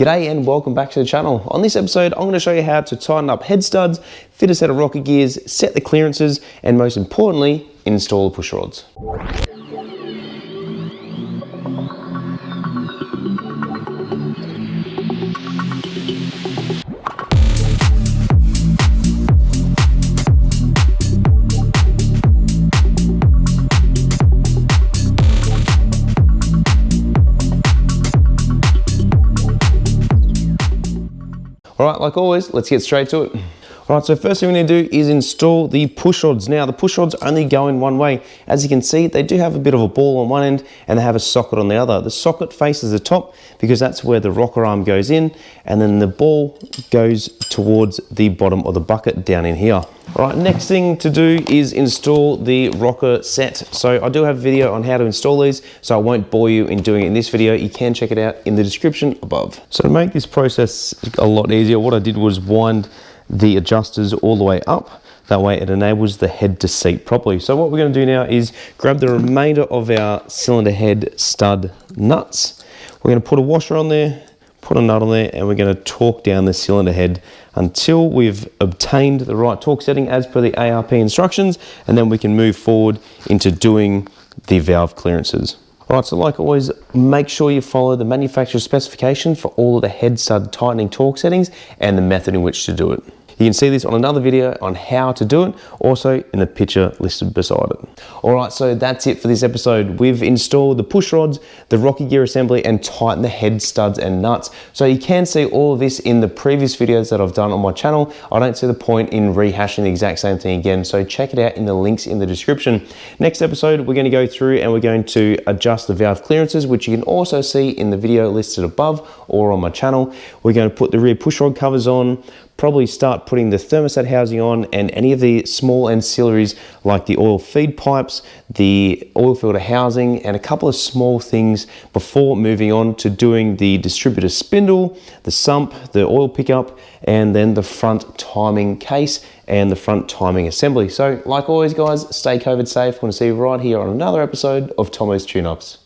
G'day and welcome back to the channel. On this episode, I'm going to show you how to tighten up head studs, fit a set of rocker gears, set the clearances, and most importantly, install the push rods. Alright, like always, let's get straight to it. Alright, so first thing we need to do is install the push rods. Now, the push rods only go in one way. As you can see, they do have a bit of a ball on one end and they have a socket on the other. The socket faces the top because that's where the rocker arm goes in, and then the ball goes towards the bottom of the bucket down in here. Alright, next thing to do is install the rocker set. So I do have a video on how to install these, so I won't bore you in doing it in this video. You can check it out in the description above. So to make this process a lot easier, what I did was wind the adjusters all the way up. That way it enables the head to seat properly. So what we're going to do now is grab the remainder of our cylinder head stud nuts. We're going to put a washer on there, put a nut on there, and we're going to torque down the cylinder head until we've obtained the right torque setting as per the ARP instructions, and then we can move forward into doing the valve clearances. Alright, so like always, make sure you follow the manufacturer's specifications for all of the head stud tightening torque settings and the method in which to do it. You can see this on another video on how to do it, also in the picture listed beside it. Alright, so that's it for this episode. We've installed the push rods, the rocker gear assembly, and tightened the head studs and nuts. So you can see all of this in the previous videos that I've done on my channel. I don't see the point in rehashing the exact same thing again, so check it out in the links in the description. Next episode, we're going to go through and we're going to adjust the valve clearances, which you can also see in the video listed above or on my channel. We're going to put the rear push rod covers on, probably start putting the thermostat housing on, and any of the small ancillaries like the oil feed pipes, the oil filter housing, and a couple of small things before moving on to doing the distributor spindle, the sump, the oil pickup, and then the front timing case and the front timing assembly. So like always guys, stay COVID safe. I want to see you right here on another episode of Tomo's Tune-Ups.